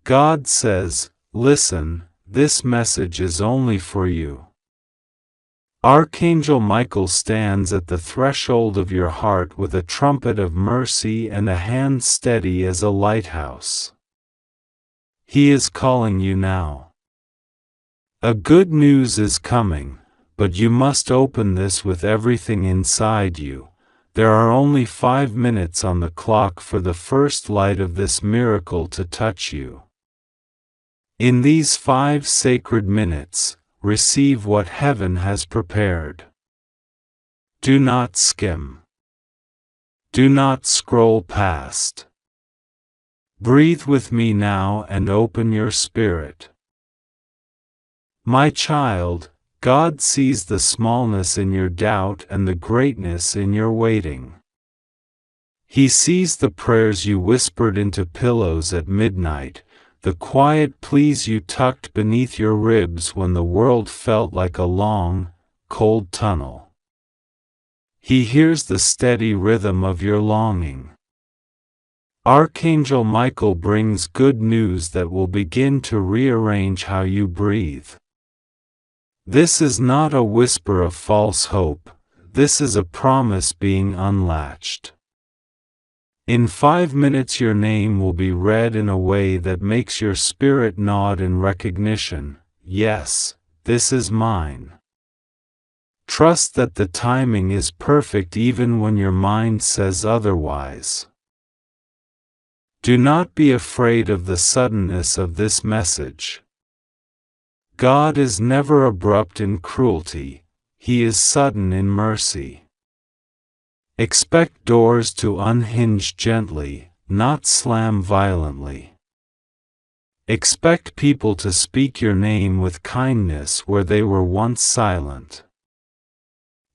God says, listen, this message is only for you. Archangel Michael stands at the threshold of your heart with a trumpet of mercy and a hand steady as a lighthouse. He is calling you now. A good news is coming, but you must open this with everything inside you. There are only 5 minutes on the clock for the first light of this miracle to touch you. In these 5 sacred minutes, receive what heaven has prepared. Do not skim. Do not scroll past. Breathe with me now and open your spirit. My child, God sees the smallness in your doubt and the greatness in your waiting. He sees the prayers you whispered into pillows at midnight, the quiet pleas you tucked beneath your ribs when the world felt like a long, cold tunnel. He hears the steady rhythm of your longing. Archangel Michael brings good news that will begin to rearrange how you breathe. This is not a whisper of false hope, this is a promise being unlatched. In 5 minutes your name will be read in a way that makes your spirit nod in recognition. Yes, this is mine. Trust that the timing is perfect even when your mind says otherwise. Do not be afraid of the suddenness of this message. God is never abrupt in cruelty, He is sudden in mercy. Expect doors to unhinge gently, not slam violently. Expect people to speak your name with kindness where they were once silent.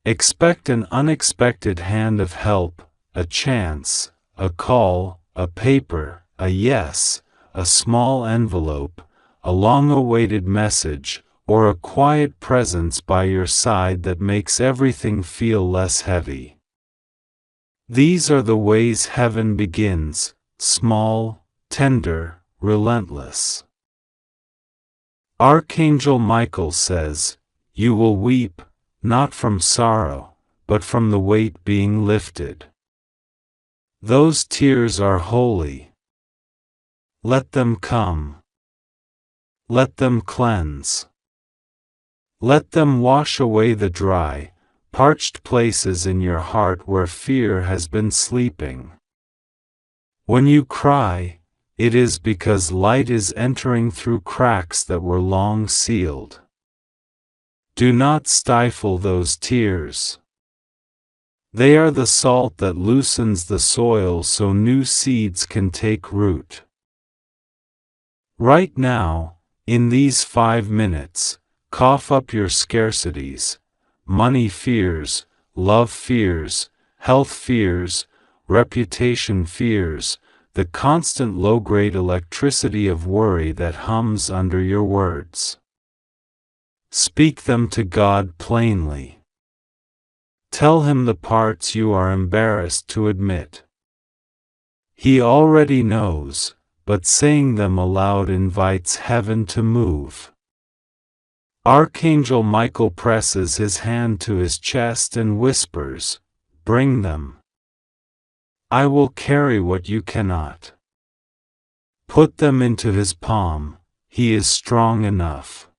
Expect an unexpected hand of help, a chance, a call, a paper, a yes, a small envelope, a long-awaited message, or a quiet presence by your side that makes everything feel less heavy. These are the ways heaven begins, small, tender, relentless. Archangel Michael says, you will weep, not from sorrow, but from the weight being lifted. Those tears are holy. Let them come. Let them cleanse. Let them wash away the dry, parched places in your heart where fear has been sleeping. When you cry, it is because light is entering through cracks that were long sealed. Do not stifle those tears. They are the salt that loosens the soil so new seeds can take root. Right now, in these 5 minutes, cough up your scarcities, money fears, love fears, health fears, reputation fears, the constant low-grade electricity of worry that hums under your words. Speak them to God plainly. Tell Him the parts you are embarrassed to admit. He already knows, but saying them aloud invites heaven to move. Archangel Michael presses his hand to his chest and whispers, bring them. I will carry what you cannot. Put them into his palm, he is strong enough.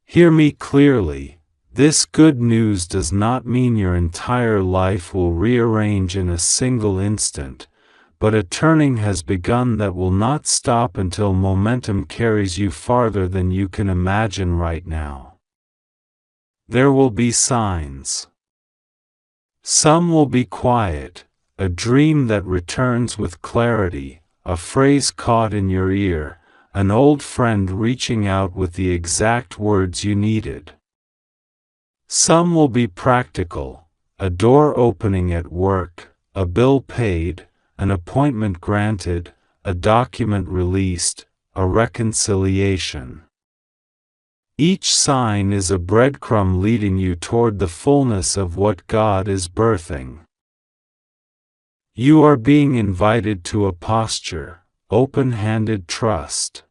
Hear me clearly, this good news does not mean your entire life will rearrange in a single instant, but a turning has begun that will not stop until momentum carries you farther than you can imagine right now. There will be signs. Some will be quiet, a dream that returns with clarity, a phrase caught in your ear, an old friend reaching out with the exact words you needed. Some will be practical, a door opening at work, a bill paid, an appointment granted, a document released, a reconciliation. Each sign is a breadcrumb leading you toward the fullness of what God is birthing. You are being invited to a posture, open-handed trust.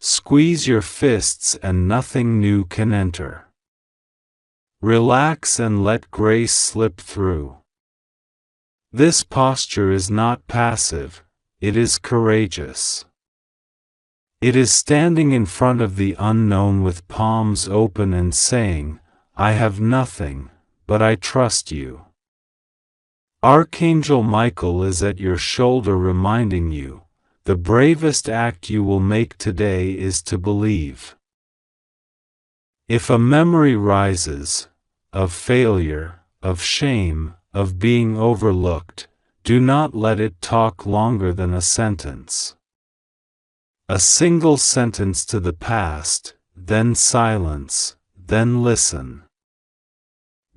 Squeeze your fists and nothing new can enter. Relax and let grace slip through. This posture is not passive, it is courageous. It is standing in front of the unknown with palms open and saying, I have nothing, but I trust you. Archangel Michael is at your shoulder reminding you, the bravest act you will make today is to believe. If a memory rises, of failure, of shame, of being overlooked, do not let it talk longer than a sentence. A single sentence to the past, then silence, then listen.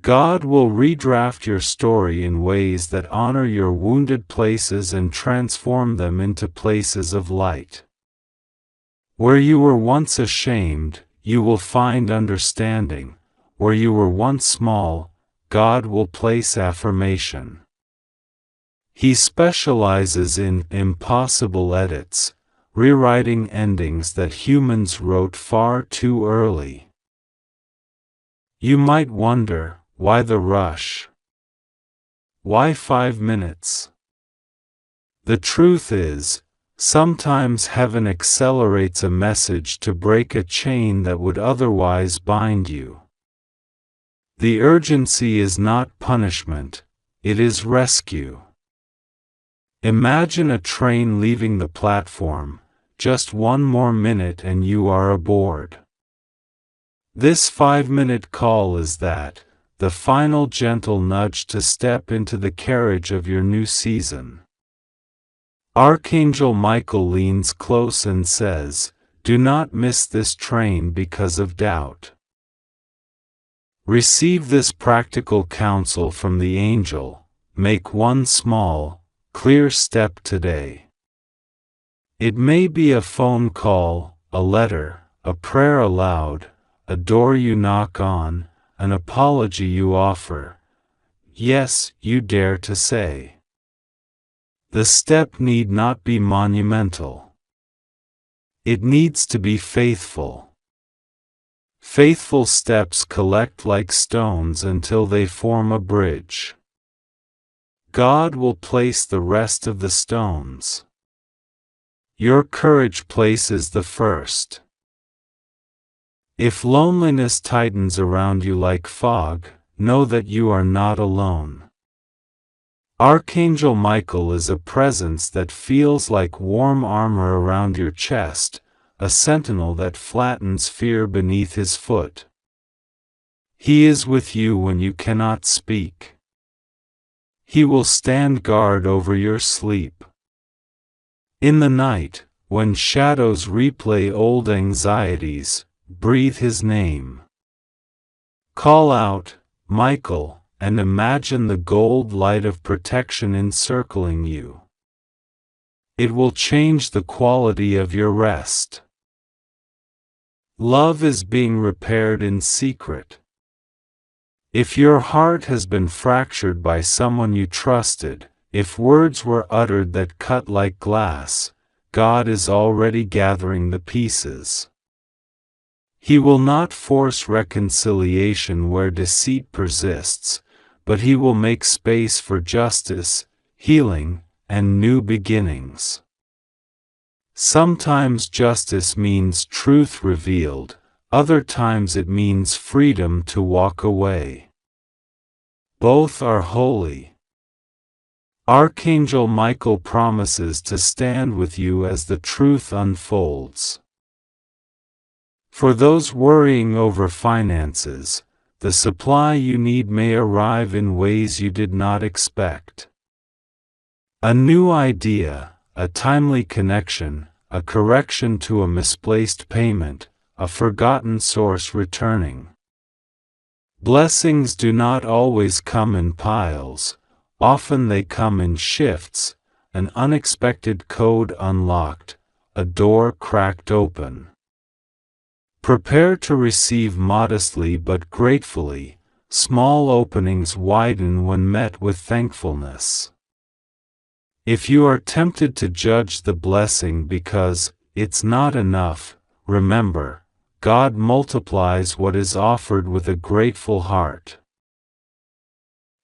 God will redraft your story in ways that honor your wounded places and transform them into places of light. Where you were once ashamed, you will find understanding. Where you were once small, God will place affirmation. He specializes in impossible edits, rewriting endings that humans wrote far too early. You might wonder, why the rush? Why 5 minutes? The truth is, sometimes heaven accelerates a message to break a chain that would otherwise bind you. The urgency is not punishment, it is rescue. Imagine a train leaving the platform, just one more minute and you are aboard. This 5-minute call is that, the final gentle nudge to step into the carriage of your new season. Archangel Michael leans close and says, do not miss this train because of doubt. Receive this practical counsel from the angel, make one small, clear step today. It may be a phone call, a letter, a prayer aloud, a door you knock on, an apology you offer. Yes, you dare to say. The step need not be monumental. It needs to be faithful. Faithful steps collect like stones until they form a bridge. God will place the rest of the stones. Your courage places the first. If loneliness tightens around you like fog, know that you are not alone. Archangel Michael is a presence that feels like warm armor around your chest, a sentinel that flattens fear beneath his foot. He is with you when you cannot speak. He will stand guard over your sleep. In the night, when shadows replay old anxieties, breathe his name. Call out, Michael, and imagine the gold light of protection encircling you. It will change the quality of your rest. Love is being repaired in secret. If your heart has been fractured by someone you trusted, if words were uttered that cut like glass, God is already gathering the pieces. He will not force reconciliation where deceit persists, but he will make space for justice, healing, and new beginnings. Sometimes justice means truth revealed, other times it means freedom to walk away. Both are holy. Archangel Michael promises to stand with you as the truth unfolds. For those worrying over finances, the supply you need may arrive in ways you did not expect. A new idea, a timely connection, a correction to a misplaced payment, a forgotten source returning. Blessings do not always come in piles, often they come in shifts, an unexpected code unlocked, a door cracked open. Prepare to receive modestly but gratefully, small openings widen when met with thankfulness. If you are tempted to judge the blessing because it's not enough, remember, God multiplies what is offered with a grateful heart.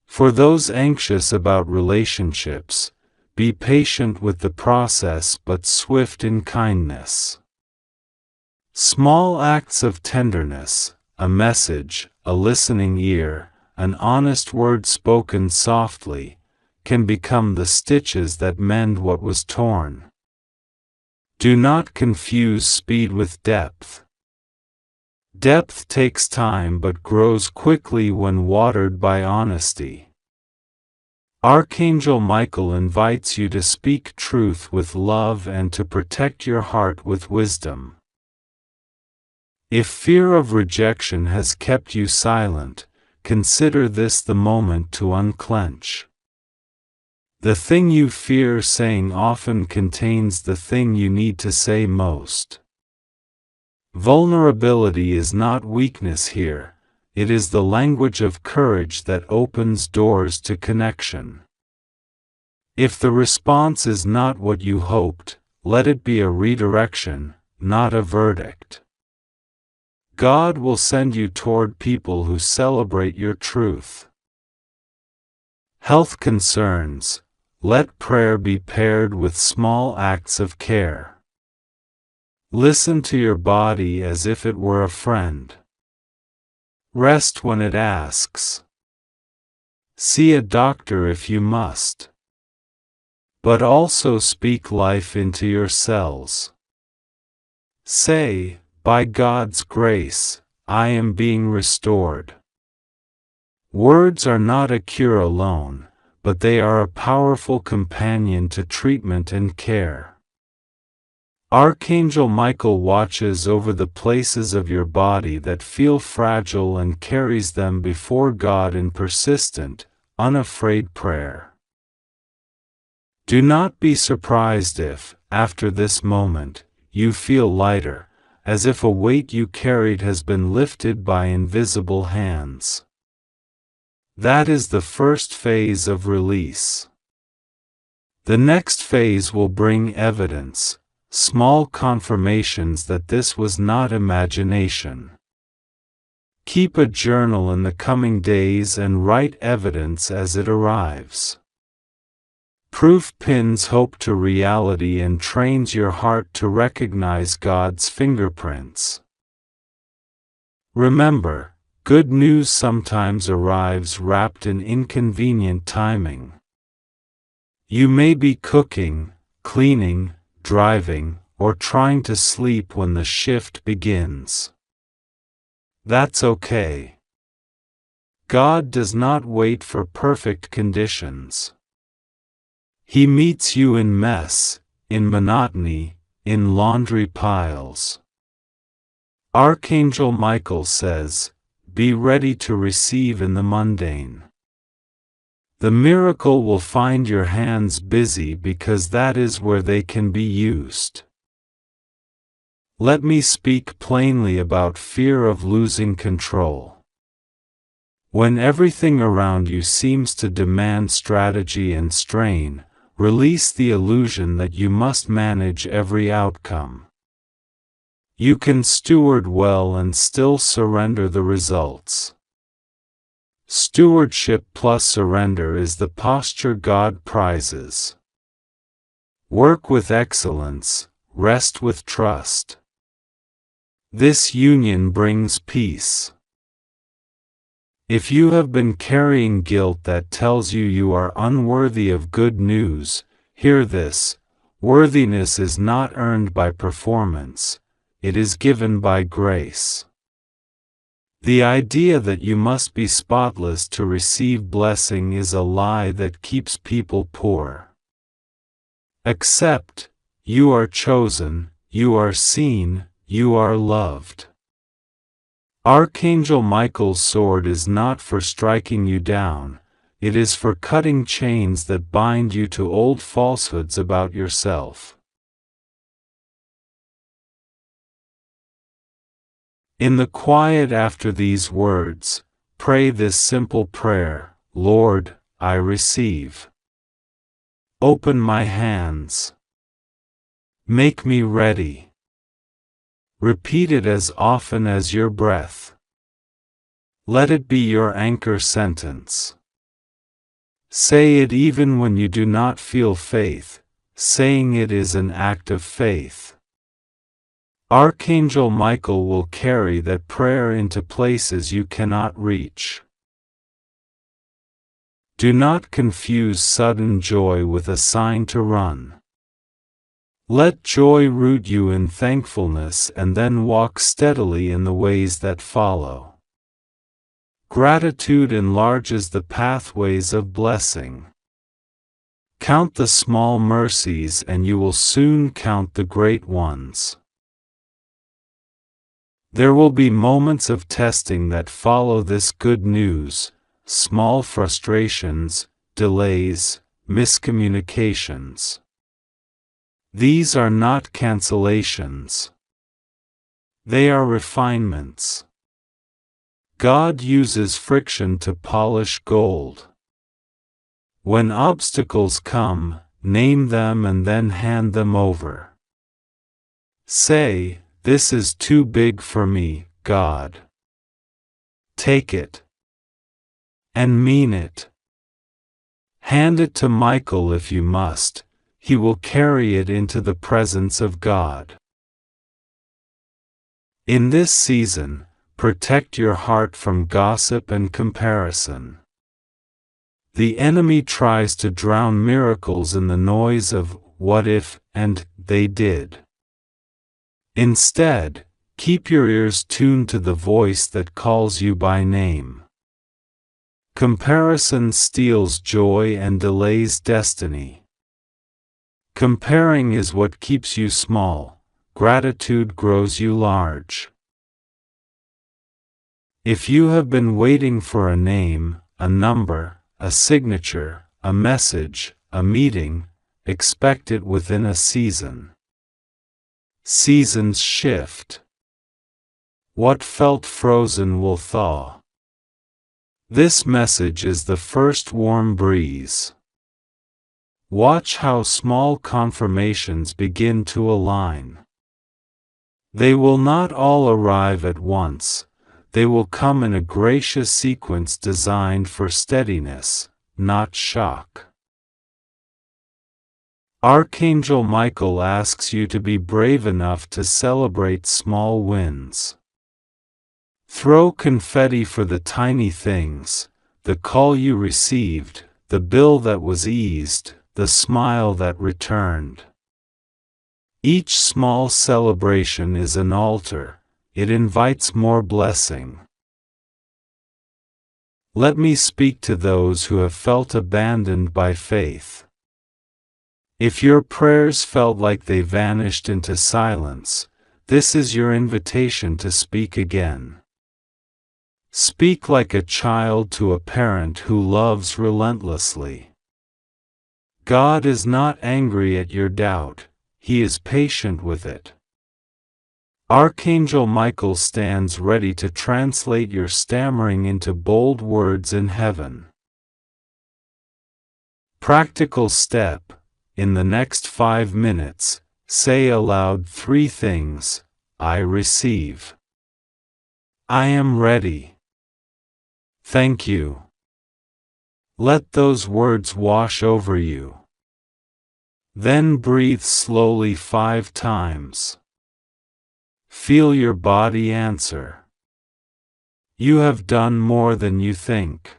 For those anxious about relationships, be patient with the process but swift in kindness. Small acts of tenderness, a message, a listening ear, an honest word spoken softly, can become the stitches that mend what was torn. Do not confuse speed with depth. Depth takes time but grows quickly when watered by honesty. Archangel Michael invites you to speak truth with love and to protect your heart with wisdom. If fear of rejection has kept you silent, consider this the moment to unclench. The thing you fear saying often contains the thing you need to say most. Vulnerability is not weakness here, it is the language of courage that opens doors to connection. If the response is not what you hoped, let it be a redirection, not a verdict. God will send you toward people who celebrate your truth. Health concerns. Let prayer be paired with small acts of care. Listen to your body as if it were a friend. Rest when it asks. See a doctor if you must. But also speak life into your cells. Say, by God's grace, I am being restored. Words are not a cure alone, but they are a powerful companion to treatment and care. Archangel Michael watches over the places of your body that feel fragile and carries them before God in persistent, unafraid prayer. Do not be surprised if, after this moment, you feel lighter, as if a weight you carried has been lifted by invisible hands. That is the first phase of release. The next phase will bring evidence, small confirmations that this was not imagination. Keep a journal in the coming days and write evidence as it arrives. Proof pins hope to reality and trains your heart to recognize God's fingerprints. Remember, good news sometimes arrives wrapped in inconvenient timing. You may be cooking, cleaning, driving, or trying to sleep when the shift begins. That's okay. God does not wait for perfect conditions. He meets you in mess, in monotony, in laundry piles. Archangel Michael says, be ready to receive in the mundane. The miracle will find your hands busy because that is where they can be used. Let me speak plainly about fear of losing control. When everything around you seems to demand strategy and strain, release the illusion that you must manage every outcome. You can steward well and still surrender the results. Stewardship plus surrender is the posture God prizes. Work with excellence, rest with trust. This union brings peace. If you have been carrying guilt that tells you you are unworthy of good news, hear this: worthiness is not earned by performance, it is given by grace. The idea that you must be spotless to receive blessing is a lie that keeps people poor. Accept, you are chosen, you are seen, you are loved. Archangel Michael's sword is not for striking you down, it is for cutting chains that bind you to old falsehoods about yourself. In the quiet after these words, pray this simple prayer: Lord, I receive. Open my hands. Make me ready. Repeat it as often as your breath. Let it be your anchor sentence. Say it even when you do not feel faith. Saying it is an act of faith. Archangel Michael will carry that prayer into places you cannot reach. Do not confuse sudden joy with a sign to run. Let joy root you in thankfulness and then walk steadily in the ways that follow. Gratitude enlarges the pathways of blessing. Count the small mercies and you will soon count the great ones. There will be moments of testing that follow this good news, small frustrations, delays, miscommunications. These are not cancellations. They are refinements. God uses friction to polish gold. When obstacles come, name them and then hand them over. Say, "This is too big for me, God." Take it. And mean it. Hand it to Michael if you must. He will carry it into the presence of God. In this season, protect your heart from gossip and comparison. The enemy tries to drown miracles in the noise of "what if" and "they did." Instead, keep your ears tuned to the voice that calls you by name. Comparison steals joy and delays destiny. Comparing is what keeps you small. Gratitude grows you large. If you have been waiting for a name, a number, a signature, a message, a meeting, expect it within a season. Seasons shift. What felt frozen will thaw. This message is the first warm breeze. Watch how small confirmations begin to align. They will not all arrive at once. They will come in a gracious sequence designed for steadiness, not shock. Archangel Michael asks you to be brave enough to celebrate small wins. Throw confetti for the tiny things, the call you received, the bill that was eased, the smile that returned. Each small celebration is an altar. It invites more blessing. Let me speak to those who have felt abandoned by faith. If your prayers felt like they vanished into silence, this is your invitation to speak again. Speak like a child to a parent who loves relentlessly. God is not angry at your doubt, He is patient with it. Archangel Michael stands ready to translate your stammering into bold words in heaven. Practical step: in the next 5 minutes, say aloud 3 things. I receive. I am ready. Thank you. Let those words wash over you. Then breathe slowly 5 times. Feel your body answer. You have done more than you think.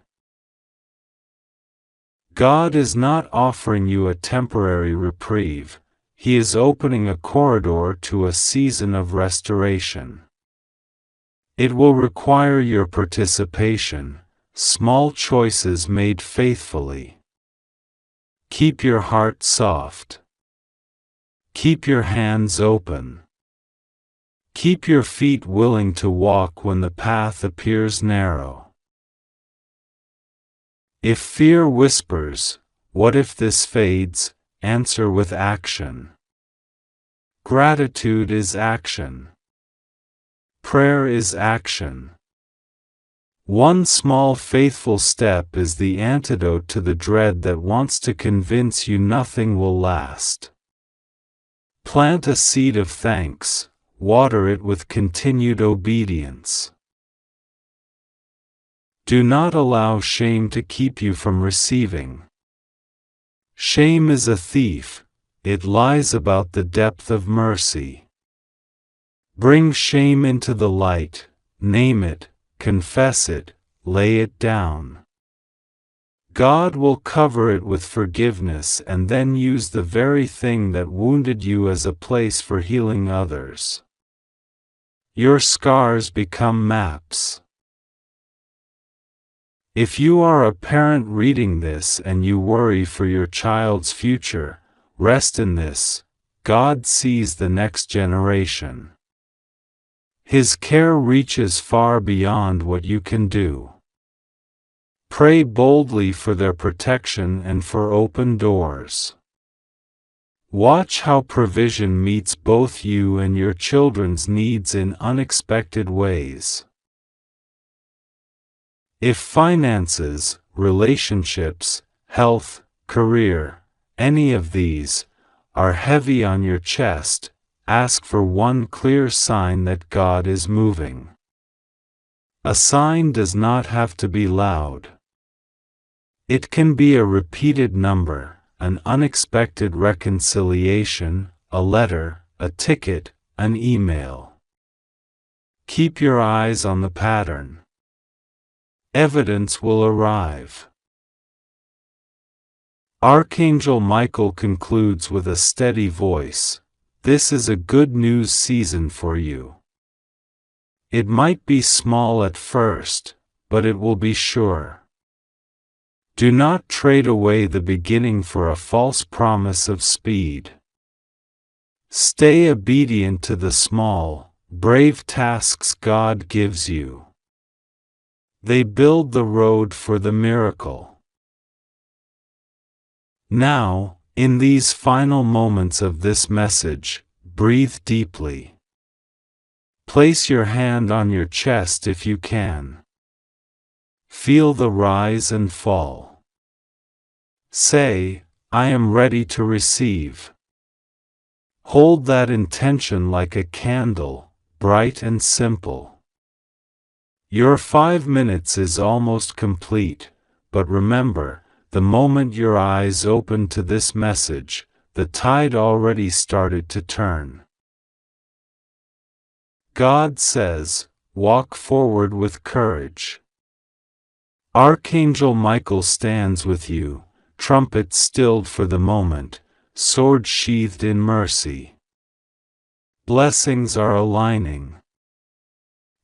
God is not offering you a temporary reprieve. He is opening a corridor to a season of restoration. It will require your participation, small choices made faithfully. Keep your heart soft. Keep your hands open. Keep your feet willing to walk when the path appears narrow. If fear whispers, "What if this fades?" answer with action. Gratitude is action. Prayer is action. One small faithful step is the antidote to the dread that wants to convince you nothing will last. Plant a seed of thanks, water it with continued obedience. Do not allow shame to keep you from receiving. Shame is a thief, it lies about the depth of mercy. Bring shame into the light, name it, confess it, lay it down. God will cover it with forgiveness and then use the very thing that wounded you as a place for healing others. Your scars become maps. If you are a parent reading this and you worry for your child's future, rest in this: God sees the next generation. His care reaches far beyond what you can do. Pray boldly for their protection and for open doors. Watch how provision meets both you and your children's needs in unexpected ways. If finances, relationships, health, career, any of these, are heavy on your chest, ask for one clear sign that God is moving. A sign does not have to be loud. It can be a repeated number, an unexpected reconciliation, a letter, a ticket, an email. Keep your eyes on the pattern. Evidence will arrive. Archangel Michael concludes with a steady voice: this is a good news season for you. It might be small at first, but it will be sure. Do not trade away the beginning for a false promise of speed. Stay obedient to the small, brave tasks God gives you. They build the road for the miracle. Now, in these final moments of this message, breathe deeply. Place your hand on your chest if you can. Feel the rise and fall. Say, I am ready to receive. Hold that intention like a candle, bright and simple. Your 5 minutes is almost complete, but remember, the moment your eyes open to this message, the tide already started to turn. God says, walk forward with courage. Archangel Michael stands with you, trumpet stilled for the moment, sword sheathed in mercy. Blessings are aligning.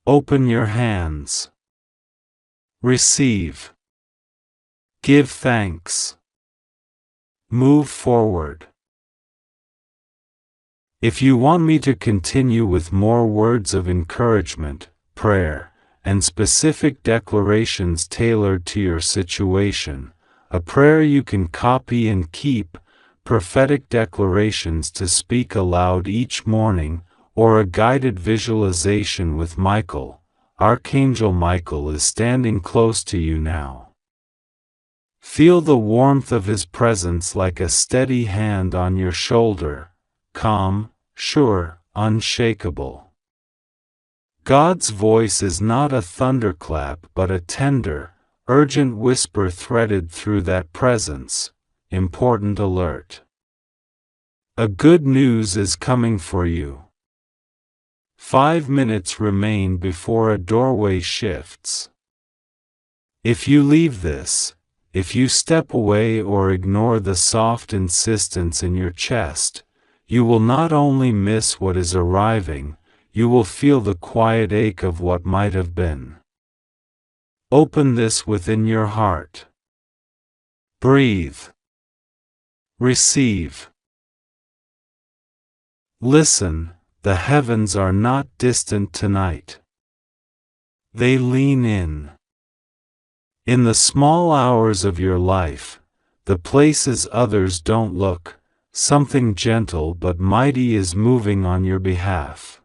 Open your hands. Receive. Give thanks. Move forward. If you want me to continue with more words of encouragement, prayer, and specific declarations tailored to your situation, a prayer you can copy and keep, prophetic declarations to speak aloud each morning, or a guided visualization with Michael, Archangel Michael is standing close to you now. Feel the warmth of his presence like a steady hand on your shoulder, calm, sure, unshakable. God's voice is not a thunderclap but a tender, urgent whisper threaded through that presence. Important alert. A good news is coming for you. 5 minutes remain before a doorway shifts. If you leave this, if you step away or ignore the soft insistence in your chest, you will not only miss what is arriving, you will feel the quiet ache of what might have been. Open this within your heart. Breathe. Receive. Listen, the heavens are not distant tonight. They lean in. In the small hours of your life, the places others don't look, something gentle but mighty is moving on your behalf.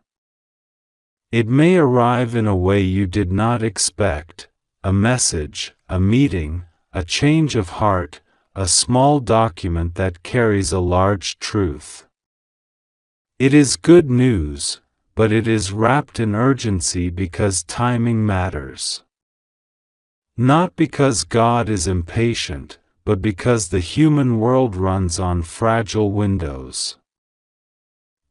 It may arrive in a way you did not expect, a message, a meeting, a change of heart, a small document that carries a large truth. It is good news, but it is wrapped in urgency because timing matters. Not because God is impatient, but because the human world runs on fragile windows.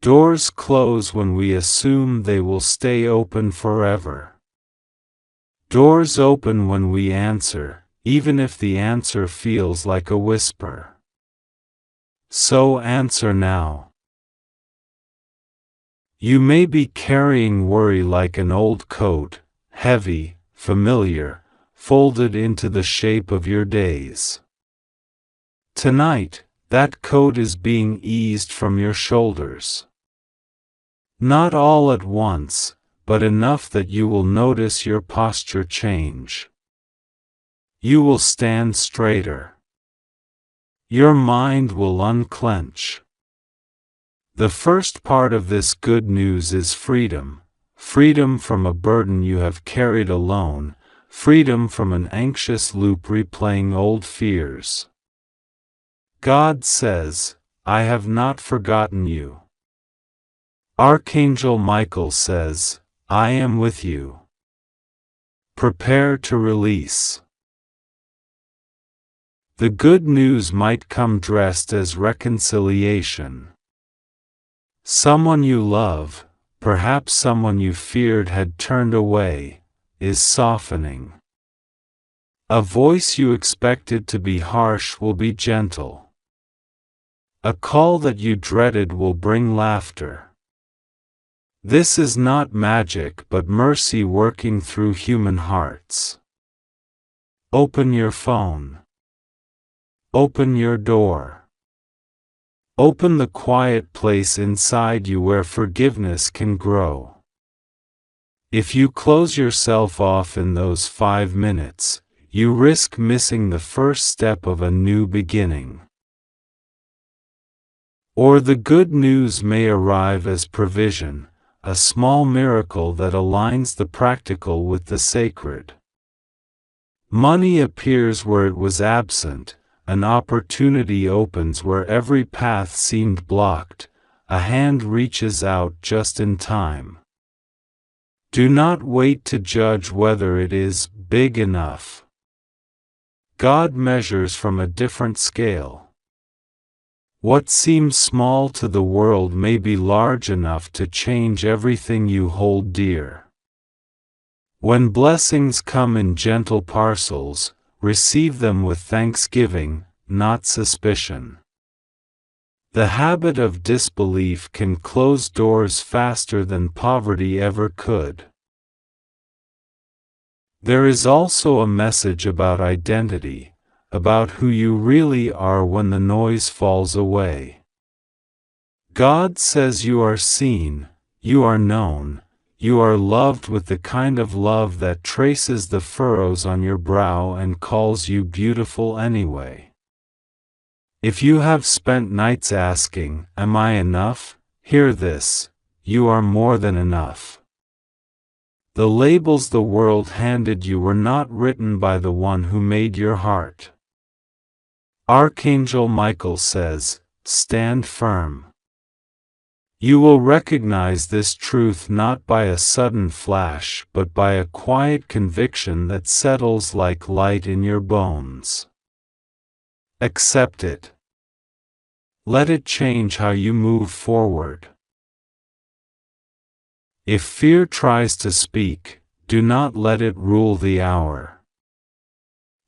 Doors close when we assume they will stay open forever. Doors open when we answer, even if the answer feels like a whisper. So answer now. You may be carrying worry like an old coat, heavy, familiar, folded into the shape of your days. Tonight, that coat is being eased from your shoulders. Not all at once, but enough that you will notice your posture change. You will stand straighter. Your mind will unclench. The first part of this good news is freedom. Freedom from a burden you have carried alone, freedom from an anxious loop replaying old fears. God says, I have not forgotten you. Archangel Michael says, I am with you. Prepare to release. The good news might come dressed as reconciliation. Someone you love, perhaps someone you feared had turned away, is softening. A voice you expected to be harsh will be gentle. A call that you dreaded will bring laughter. This is not magic but mercy working through human hearts. Open your phone. Open your door. Open the quiet place inside you where forgiveness can grow. If you close yourself off in those 5 minutes, you risk missing the first step of a new beginning. Or the good news may arrive as provision, a small miracle that aligns the practical with the sacred. Money appears where it was absent. An opportunity opens where every path seemed blocked, a hand reaches out just in time. Do not wait to judge whether it is big enough. God measures from a different scale. What seems small to the world may be large enough to change everything you hold dear. When blessings come in gentle parcels, receive them with thanksgiving, not suspicion. The habit of disbelief can close doors faster than poverty ever could. There is also a message about identity, about who you really are when the noise falls away. God says you are seen, you are known, you are loved with the kind of love that traces the furrows on your brow and calls you beautiful anyway. If you have spent nights asking, am I enough? Hear this, you are more than enough. The labels the world handed you were not written by the one who made your heart. Archangel Michael says, stand firm. You will recognize this truth not by a sudden flash but by a quiet conviction that settles like light in your bones. Accept it. Let it change how you move forward. If fear tries to speak, do not let it rule the hour.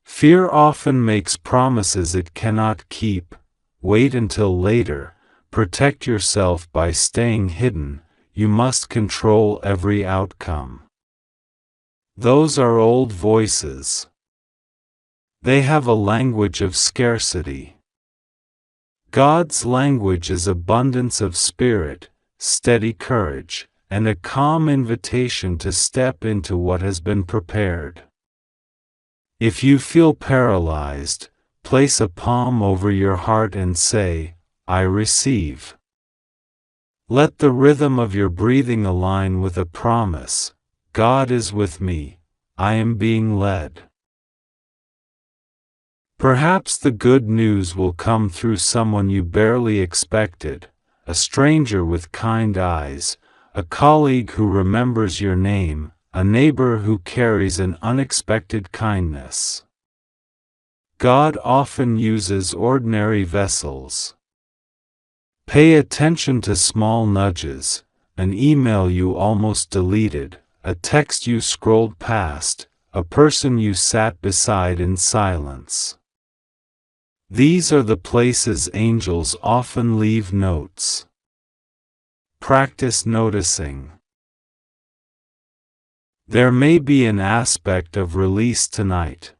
Fear often makes promises it cannot keep. Wait until later. Protect yourself by staying hidden. You must control every outcome. Those are old voices. They have a language of scarcity. God's language is abundance of spirit, steady courage, and a calm invitation to step into what has been prepared. If you feel paralyzed, place a palm over your heart and say, I receive. Let the rhythm of your breathing align with a promise. God is with me. I am being led. Perhaps the good news will come through someone you barely expected, a stranger with kind eyes, a colleague who remembers your name, a neighbor who carries an unexpected kindness. God often uses ordinary vessels. Pay attention to small nudges, an email you almost deleted, a text you scrolled past, a person you sat beside in silence. These are the places angels often leave notes. Practice noticing. There may be an aspect of release tonight.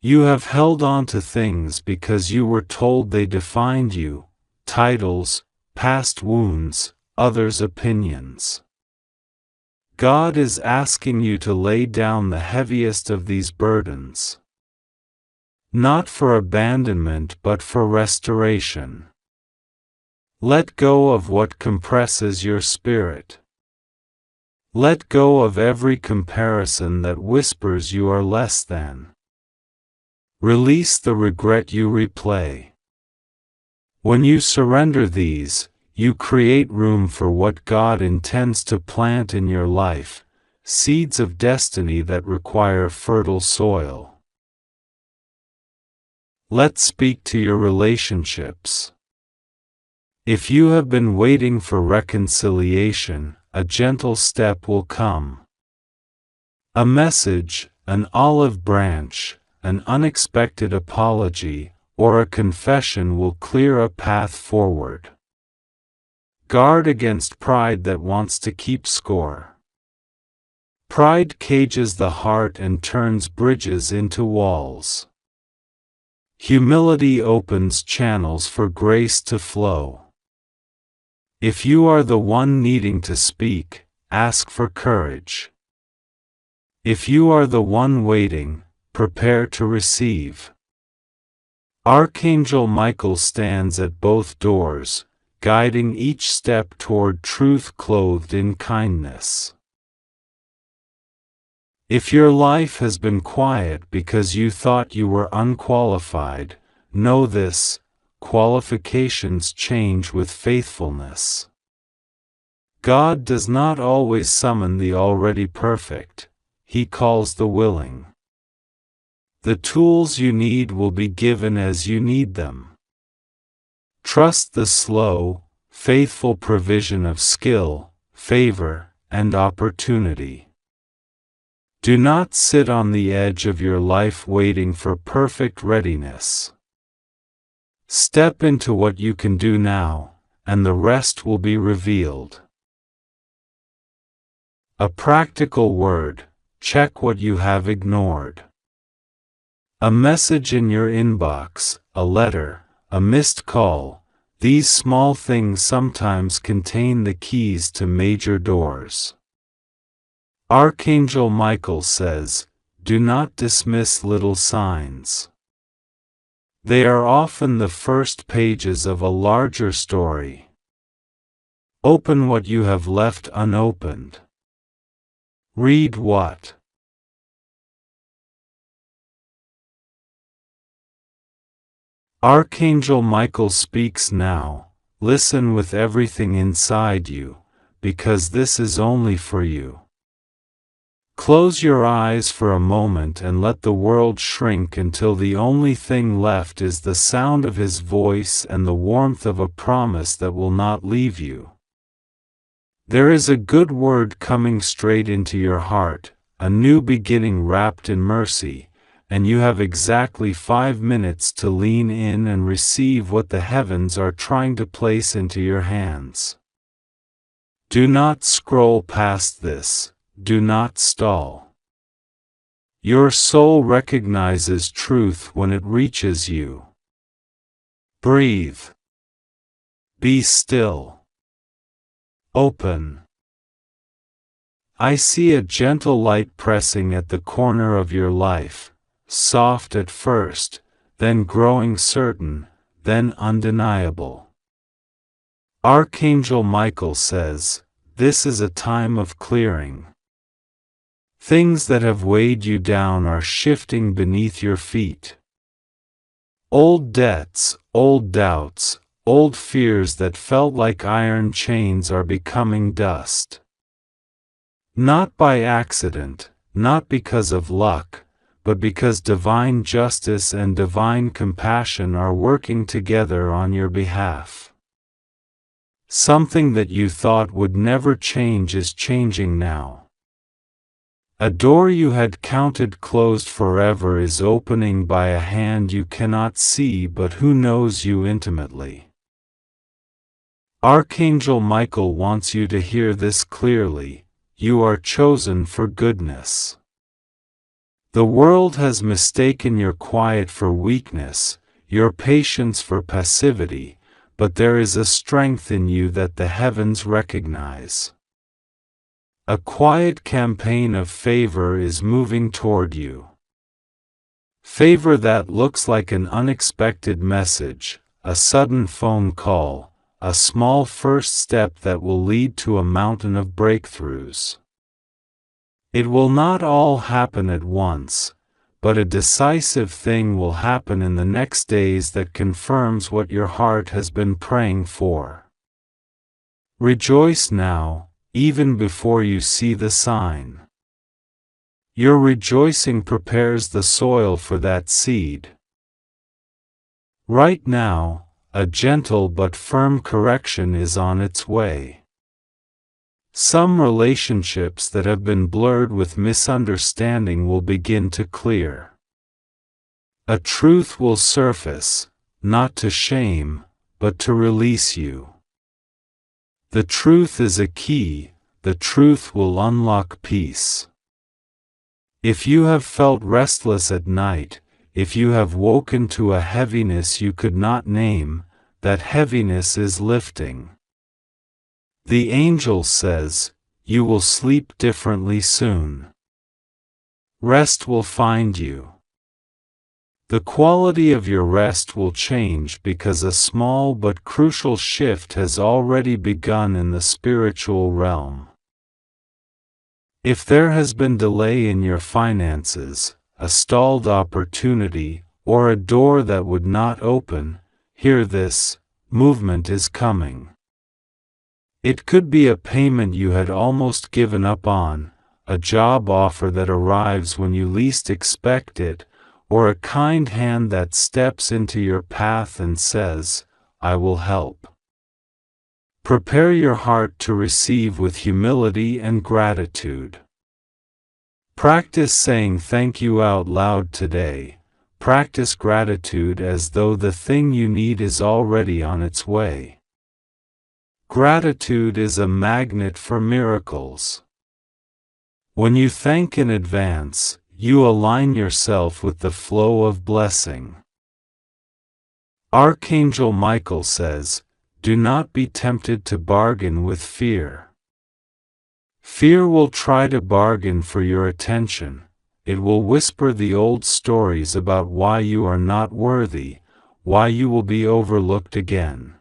You have held on to things because you were told they defined you, titles, past wounds, others' opinions. God is asking you to lay down the heaviest of these burdens. Not for abandonment but for restoration. Let go of what compresses your spirit. Let go of every comparison that whispers you are less than. Release the regret you replay. When you surrender these, you create room for what God intends to plant in your life, seeds of destiny that require fertile soil. Let's speak to your relationships. If you have been waiting for reconciliation, a gentle step will come. A message, an olive branch, an unexpected apology, or a confession will clear a path forward. Guard against pride that wants to keep score. Pride cages the heart and turns bridges into walls. Humility opens channels for grace to flow. If you are the one needing to speak, ask for courage. If you are the one waiting, prepare to receive. Archangel Michael stands at both doors, guiding each step toward truth clothed in kindness. If your life has been quiet because you thought you were unqualified, know this: qualifications change with faithfulness. God does not always summon the already perfect, He calls the willing. The tools you need will be given as you need them. Trust the slow, faithful provision of skill, favor, and opportunity. Do not sit on the edge of your life waiting for perfect readiness. Step into what you can do now, and the rest will be revealed. A practical word: check what you have ignored. A message in your inbox, a letter, a missed call, these small things sometimes contain the keys to major doors. Archangel Michael says, do not dismiss little signs. They are often the first pages of a larger story. Open what you have left unopened. Read what? Archangel Michael speaks now. Listen with everything inside you, because this is only for you. Close your eyes for a moment and let the world shrink until the only thing left is the sound of His voice and the warmth of a promise that will not leave you. There is a good word coming straight into your heart, a new beginning wrapped in mercy, and you have exactly 5 minutes to lean in and receive what the heavens are trying to place into your hands. Do not scroll past this. Do not stall. Your soul recognizes truth when it reaches you. Breathe. Be still. Open. I see a gentle light pressing at the corner of your life, soft at first, then growing certain, then undeniable. Archangel Michael says, this is a time of clearing. Things that have weighed you down are shifting beneath your feet. Old debts, old doubts, old fears that felt like iron chains are becoming dust. Not by accident, not because of luck, but because divine justice and divine compassion are working together on your behalf. Something that you thought would never change is changing now. A door you had counted closed forever is opening by a hand you cannot see but who knows you intimately. Archangel Michael wants you to hear this clearly: you are chosen for goodness. The world has mistaken your quiet for weakness, your patience for passivity, but there is a strength in you that the heavens recognize. A quiet campaign of favor is moving toward you. Favor that looks like an unexpected message, a sudden phone call, a small first step that will lead to a mountain of breakthroughs. It will not all happen at once, but a decisive thing will happen in the next days that confirms what your heart has been praying for. Rejoice now, even before you see the sign. Your rejoicing prepares the soil for that seed. Right now, a gentle but firm correction is on its way. Some relationships that have been blurred with misunderstanding will begin to clear. A truth will surface, not to shame, but to release you. The truth is a key, the truth will unlock peace. If you have felt restless at night, if you have woken to a heaviness you could not name, that heaviness is lifting. The angel says, you will sleep differently soon. Rest will find you. The quality of your rest will change because a small but crucial shift has already begun in the spiritual realm. If there has been delay in your finances, a stalled opportunity, or a door that would not open, hear this: movement is coming. It could be a payment you had almost given up on, a job offer that arrives when you least expect it, or a kind hand that steps into your path and says, I will help. Prepare your heart to receive with humility and gratitude. Practice saying thank you out loud today. Practice gratitude as though the thing you need is already on its way. Gratitude is a magnet for miracles. When you thank in advance, you align yourself with the flow of blessing. Archangel Michael says, do not be tempted to bargain with fear. Fear will try to bargain for your attention. It will whisper the old stories about why you are not worthy, why you will be overlooked again.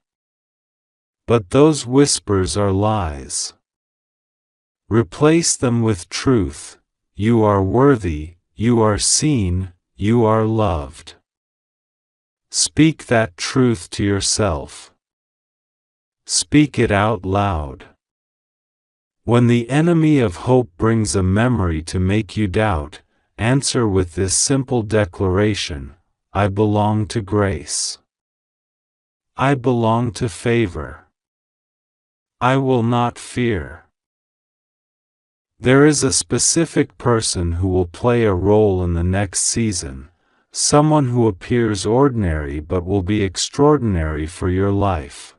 But those whispers are lies. Replace them with truth. You are worthy, you are seen, you are loved. Speak that truth to yourself. Speak it out loud. When the enemy of hope brings a memory to make you doubt, answer with this simple declaration: I belong to grace. I belong to favor. I will not fear. There is a specific person who will play a role in the next season, someone who appears ordinary but will be extraordinary for your life.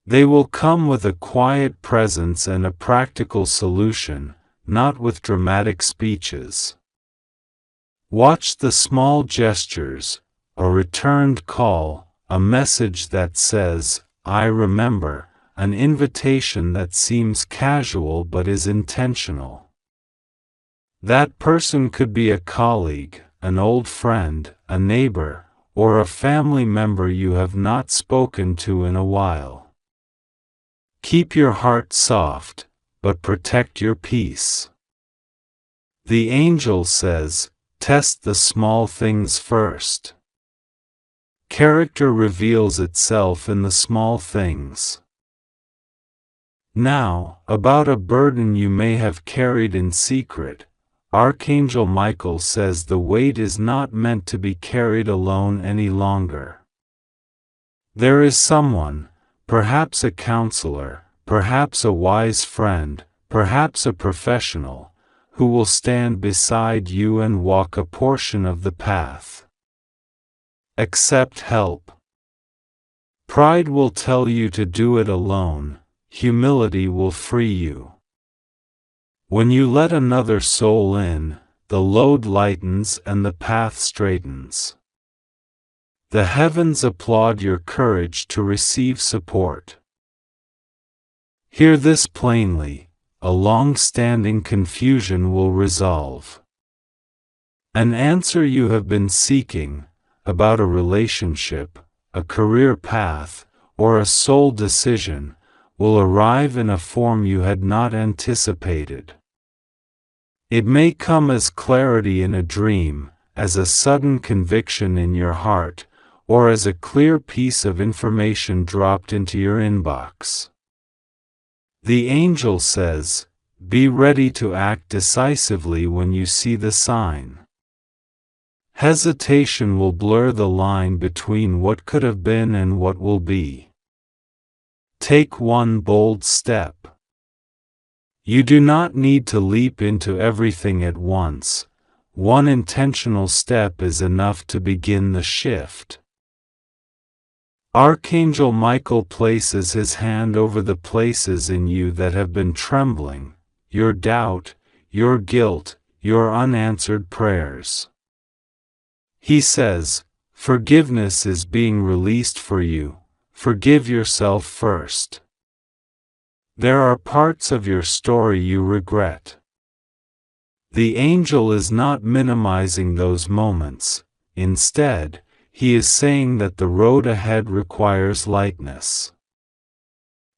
They will come with a quiet presence and a practical solution, not with dramatic speeches. Watch the small gestures, a returned call, a message that says, I remember, an invitation that seems casual but is intentional. That person could be a colleague, an old friend, a neighbor, or a family member you have not spoken to in a while. Keep your heart soft, but protect your peace. The angel says, test the small things first. Character reveals itself in the small things. Now, about a burden you may have carried in secret, Archangel Michael says the weight is not meant to be carried alone any longer. There is someone, perhaps a counselor, perhaps a wise friend, perhaps a professional, who will stand beside you and walk a portion of the path. Accept help. Pride will tell you to do it alone, humility will free you. When you let another soul in, the load lightens and the path straightens. The heavens applaud your courage to receive support. Hear this plainly, a long-standing confusion will resolve. An answer you have been seeking, about a relationship, a career path, or a soul decision, will arrive in a form you had not anticipated. It may come as clarity in a dream, as a sudden conviction in your heart, or as a clear piece of information dropped into your inbox. The angel says, be ready to act decisively when you see the sign. Hesitation will blur the line between what could have been and what will be. Take one bold step. You do not need to leap into everything at once. One intentional step is enough to begin the shift. Archangel Michael places his hand over the places in you that have been trembling, your doubt, your guilt, your unanswered prayers. He says, forgiveness is being released for you. Forgive yourself first. There are parts of your story you regret. The angel is not minimizing those moments. Instead, he is saying that the road ahead requires lightness.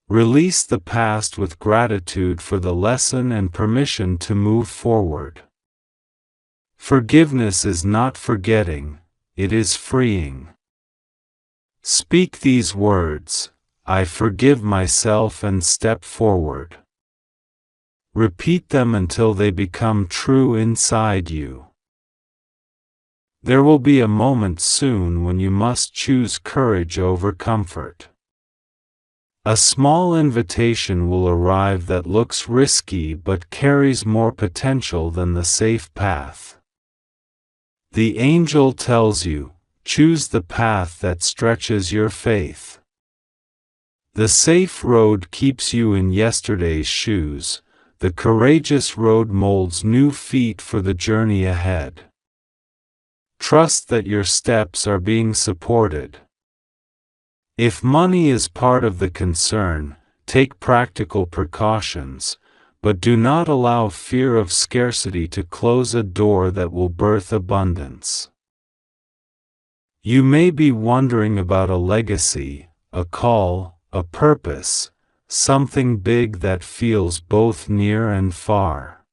Release the past with gratitude for the lesson and permission to move forward. Forgiveness is not forgetting, it is freeing. Speak these words, I forgive myself, and step forward. Repeat them until they become true inside you. There will be a moment soon when you must choose courage over comfort. A small invitation will arrive that looks risky but carries more potential than the safe path. The angel tells you, choose the path that stretches your faith. The safe road keeps you in yesterday's shoes, the courageous road molds new feet for the journey ahead. Trust that your steps are being supported. If money is part of the concern, take practical precautions, but do not allow fear of scarcity to close a door that will birth abundance. You may be wondering about a legacy, a call, a purpose, something big that feels both near and far.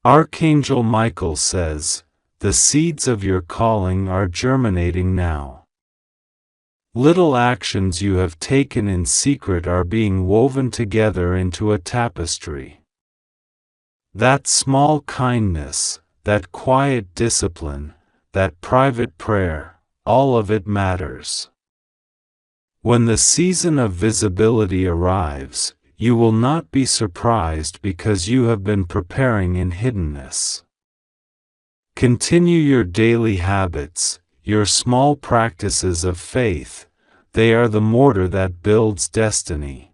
Archangel Michael says, the seeds of your calling are germinating now. Little actions you have taken in secret are being woven together into a tapestry. That small kindness, that quiet discipline, that private prayer, all of it matters. When the season of visibility arrives, you will not be surprised because you have been preparing in hiddenness. Continue your daily habits, your small practices of faith. They are the mortar that builds destiny.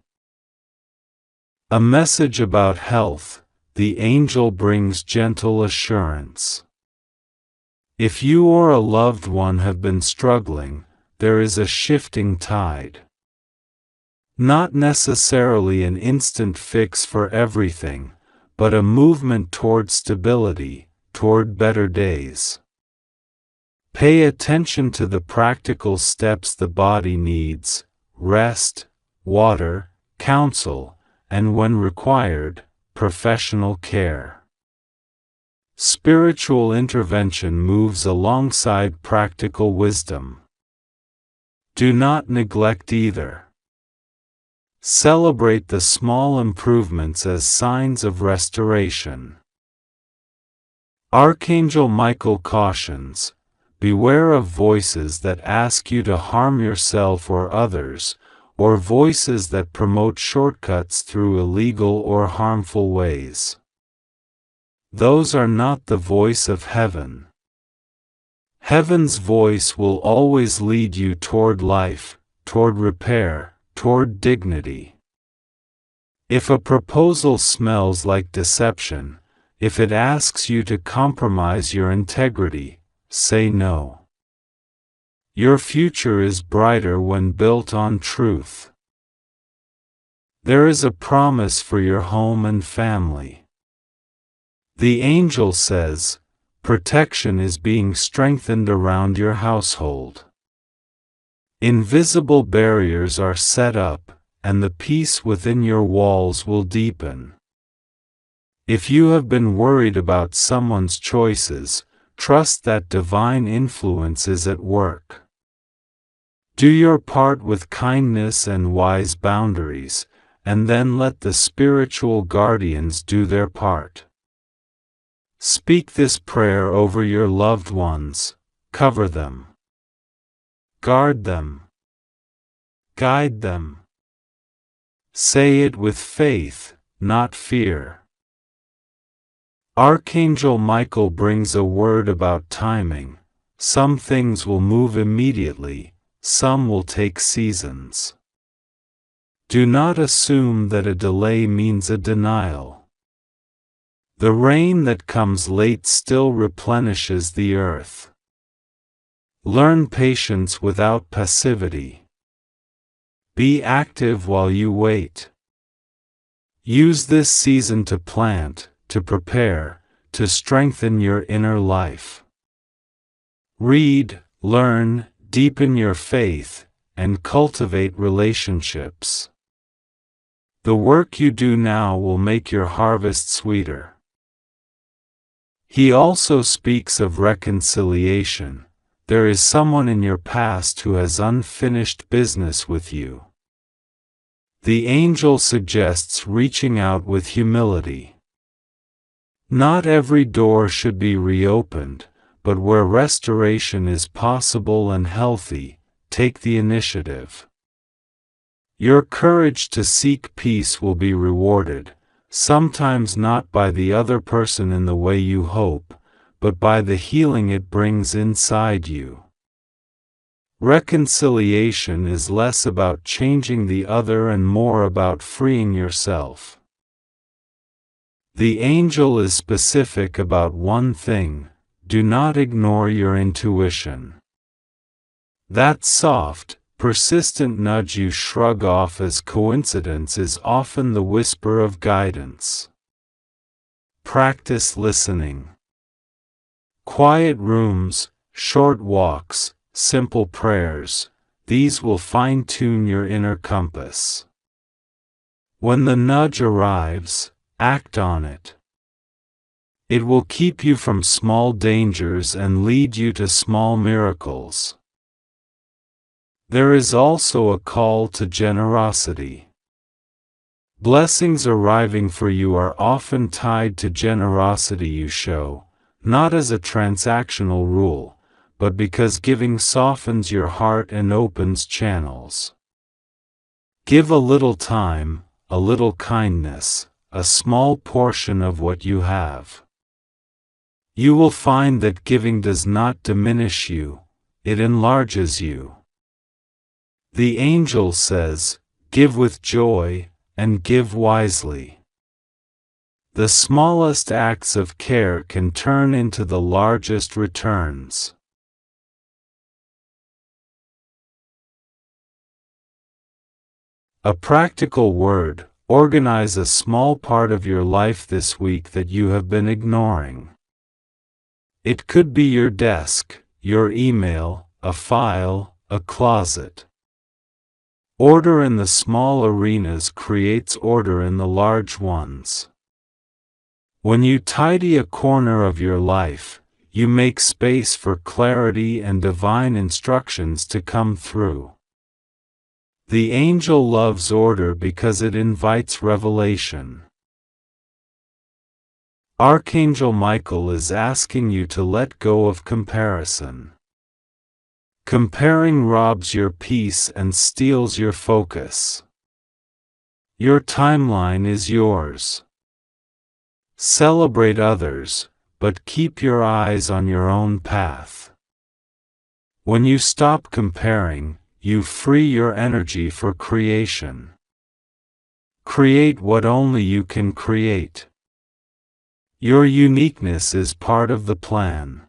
A message about health. The angel brings gentle assurance. If you or a loved one have been struggling, there is a shifting tide. Not necessarily an instant fix for everything, but a movement toward stability, toward better days. Pay attention to the practical steps the body needs: rest, water, counsel, and when required, professional care. Spiritual intervention moves alongside practical wisdom. Do not neglect either. Celebrate the small improvements as signs of restoration. Archangel Michael cautions, beware of voices that ask you to harm yourself or others, or voices that promote shortcuts through illegal or harmful ways. Those are not the voice of heaven. Heaven's voice will always lead you toward life, toward repair, toward dignity. If a proposal smells like deception, if it asks you to compromise your integrity, say no. Your future is brighter when built on truth. There is a promise for your home and family. The angel says, protection is being strengthened around your household. Invisible barriers are set up, and the peace within your walls will deepen. If you have been worried about someone's choices, trust that divine influence is at work. Do your part with kindness and wise boundaries, and then let the spiritual guardians do their part. Speak this prayer over your loved ones, cover them. Guard them. Guide them. Say it with faith, not fear. Archangel Michael brings a word about timing. Some things will move immediately, some will take seasons. Do not assume that a delay means a denial. The rain that comes late still replenishes the earth. Learn patience without passivity. Be active while you wait. Use this season to plant, to prepare, to strengthen your inner life. Read, learn, deepen your faith, and cultivate relationships. The work you do now will make your harvest sweeter. He also speaks of reconciliation. There is someone in your past who has unfinished business with you. The angel suggests reaching out with humility. Not every door should be reopened, but where restoration is possible and healthy, take the initiative. Your courage to seek peace will be rewarded, sometimes not by the other person in the way you hope, but by the healing it brings inside you. Reconciliation is less about changing the other and more about freeing yourself. The angel is specific about one thing: do not ignore your intuition. That soft, persistent nudge you shrug off as coincidence is often the whisper of guidance. Practice listening. Quiet rooms, short walks, simple prayers, these will fine-tune your inner compass. When the nudge arrives, act on it. It will keep you from small dangers and lead you to small miracles. There is also a call to generosity. Blessings arriving for you are often tied to generosity you show, not as a transactional rule, but because giving softens your heart and opens channels. Give a little time, a little kindness, a small portion of what you have. You will find that giving does not diminish you, it enlarges you. The angel says, give with joy, and give wisely. The smallest acts of care can turn into the largest returns. A practical word: organize a small part of your life this week that you have been ignoring. It could be your desk, your email, a file, a closet. Order in the small arenas creates order in the large ones. When you tidy a corner of your life, you make space for clarity and divine instructions to come through. The angel loves order because it invites revelation. Archangel Michael is asking you to let go of comparison. Comparing robs your peace and steals your focus. Your timeline is yours. Celebrate others, but keep your eyes on your own path. When you stop comparing, you free your energy for creation. Create what only you can create. Your uniqueness is part of the plan.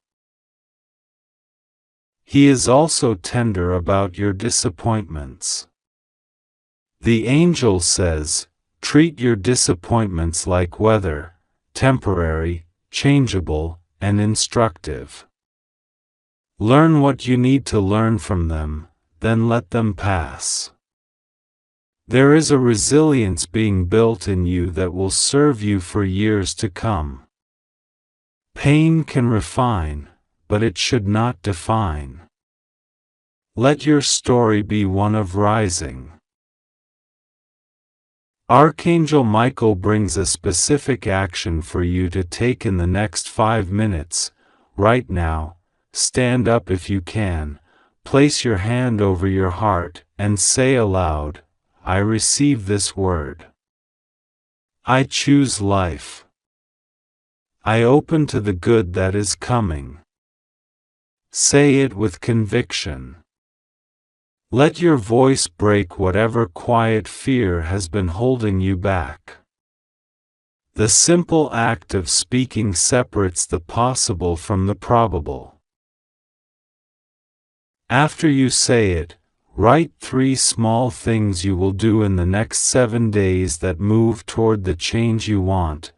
He is also tender about your disappointments. The angel says, treat your disappointments like weather, temporary, changeable, and instructive. Learn what you need to learn from them, then let them pass. There is a resilience being built in you that will serve you for years to come. Pain can refine, but it should not define. Let your story be one of rising. Archangel Michael brings a specific action for you to take in the next 5 minutes. Right now, stand up if you can, place your hand over your heart, and say aloud, I receive this word. I choose life. I open to the good that is coming. Say it with conviction. Let your voice break whatever quiet fear has been holding you back. The simple act of speaking separates the possible from the probable. After you say it, write 3 small things you will do in the next 7 days that move toward the change you want.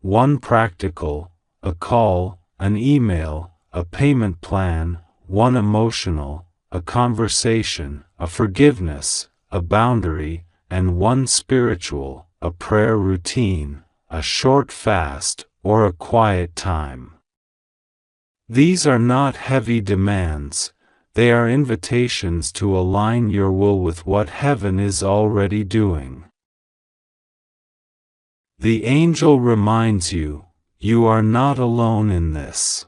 1 practical, a call, an email, a payment plan. 1 emotional, a conversation, a forgiveness, a boundary, and 1 spiritual, a prayer routine, a short fast, or a quiet time. These are not heavy demands. They are invitations to align your will with what heaven is already doing. The angel reminds you, you are not alone in this.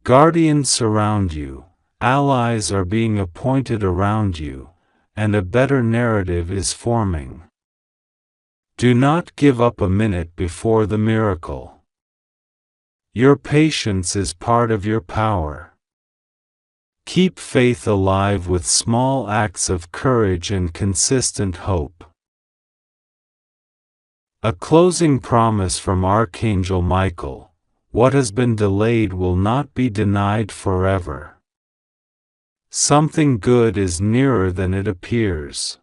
Guardians surround you, allies are being appointed around you, and a better narrative is forming. Do not give up a minute before the miracle. Your patience is part of your power. Keep faith alive with small acts of courage and consistent hope. A closing promise from Archangel Michael: what has been delayed will not be denied forever. Something good is nearer than it appears.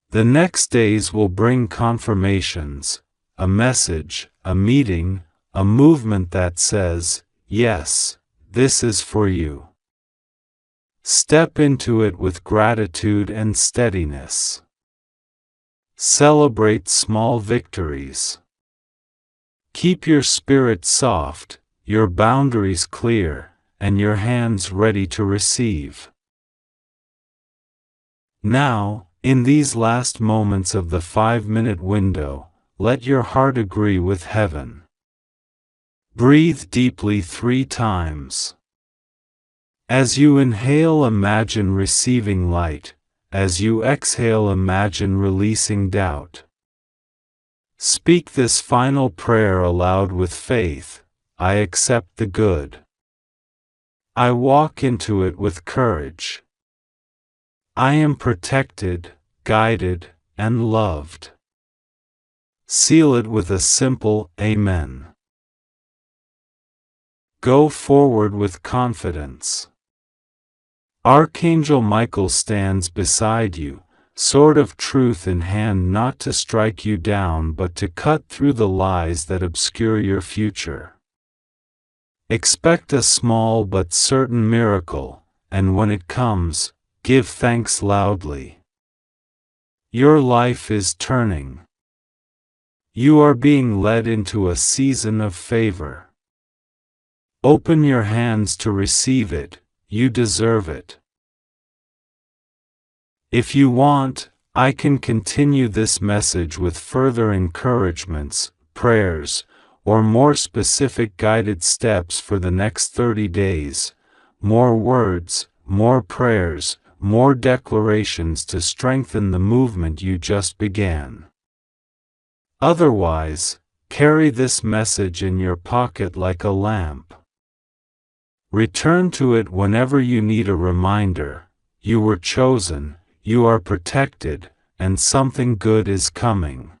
The next days will bring confirmations, a message, a meeting, a movement that says, yes, this is for you. Step into it with gratitude and steadiness. Celebrate small victories. Keep your spirit soft, your boundaries clear, and your hands ready to receive. Now, in these last moments of the 5-minute window, let your heart agree with heaven. Breathe deeply 3 times. As you inhale, imagine receiving light. As you exhale, imagine releasing doubt. Speak this final prayer aloud with faith: I accept the good. I walk into it with courage. I am protected, guided, and loved. Seal it with a simple Amen. Go forward with confidence. Archangel Michael stands beside you, sword of truth in hand, not to strike you down but to cut through the lies that obscure your future. Expect a small but certain miracle, and when it comes, give thanks loudly. Your life is turning. You are being led into a season of favor. Open your hands to receive it, you deserve it. If you want, I can continue this message with further encouragements, prayers, or more specific guided steps for the next 30 days, more words, more prayers, more declarations to strengthen the movement you just began. Otherwise, carry this message in your pocket like a lamp. Return to it whenever you need a reminder: you were chosen, you are protected, and something good is coming.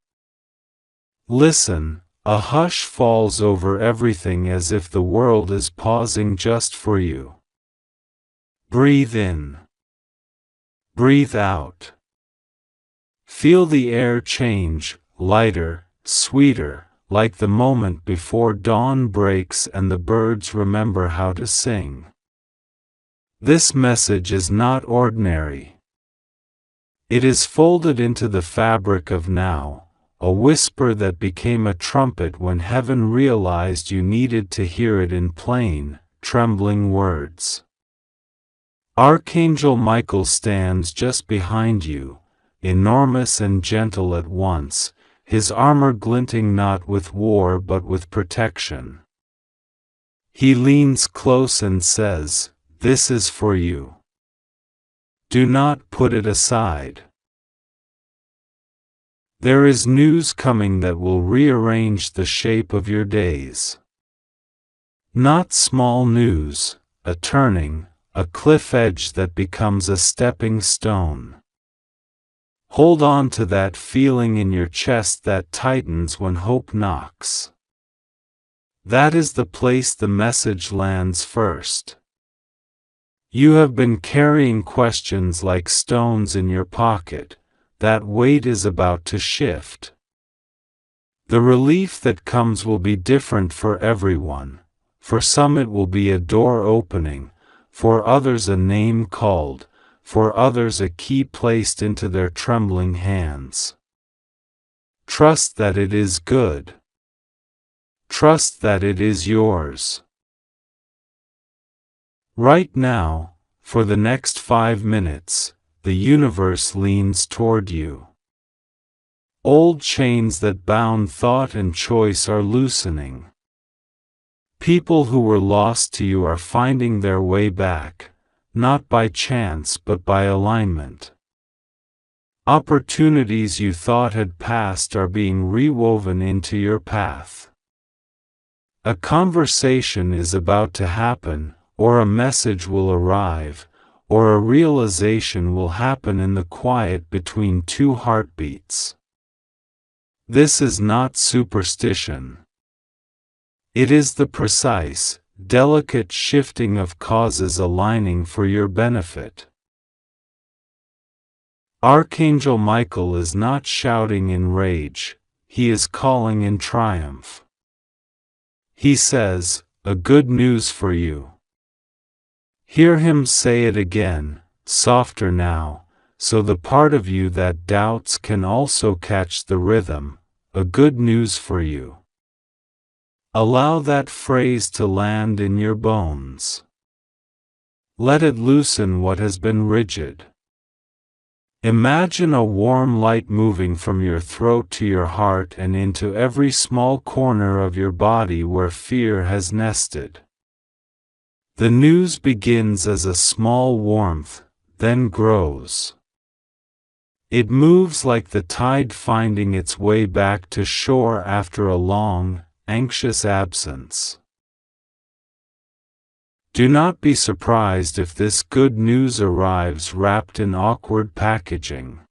Listen, a hush falls over everything as if the world is pausing just for you. Breathe in. Breathe out. Feel the air change, lighter, sweeter, like the moment before dawn breaks and the birds remember how to sing. This message is not ordinary. It is folded into the fabric of now, a whisper that became a trumpet when heaven realized you needed to hear it in plain, trembling words. Archangel Michael stands just behind you, enormous and gentle at once, his armor glinting not with war but with protection. He leans close and says, "This is for you. Do not put it aside." There is news coming that will rearrange the shape of your days. Not small news, a turning, a cliff edge that becomes a stepping stone. Hold on to that feeling in your chest that tightens when hope knocks. That is the place the message lands first. You have been carrying questions like stones in your pocket. That weight is about to shift. The relief that comes will be different for everyone. For some it will be a door opening, for others a name called, for others a key placed into their trembling hands. Trust that it is good. Trust that it is yours. Right now, for the next 5 minutes, the universe leans toward you. Old chains that bound thought and choice are loosening. People who were lost to you are finding their way back, not by chance but by alignment. Opportunities you thought had passed are being rewoven into your path. A conversation is about to happen, or a message will arrive, or a realization will happen in the quiet between two heartbeats. This is not superstition. It is the precise, delicate shifting of causes aligning for your benefit. Archangel Michael is not shouting in rage, he is calling in triumph. He says, "A good news for you." Hear him say it again, softer now, so the part of you that doubts can also catch the rhythm. A good news for you. Allow that phrase to land in your bones. Let it loosen what has been rigid. Imagine a warm light moving from your throat to your heart and into every small corner of your body where fear has nested. The news begins as a small warmth, then grows. It moves like the tide finding its way back to shore after a long, anxious absence. Do not be surprised if this good news arrives wrapped in awkward packaging.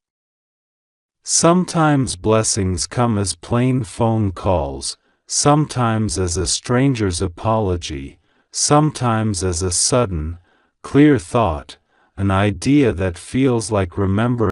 Sometimes blessings come as plain phone calls, sometimes as a stranger's apology, sometimes as a sudden, clear thought, an idea that feels like remembering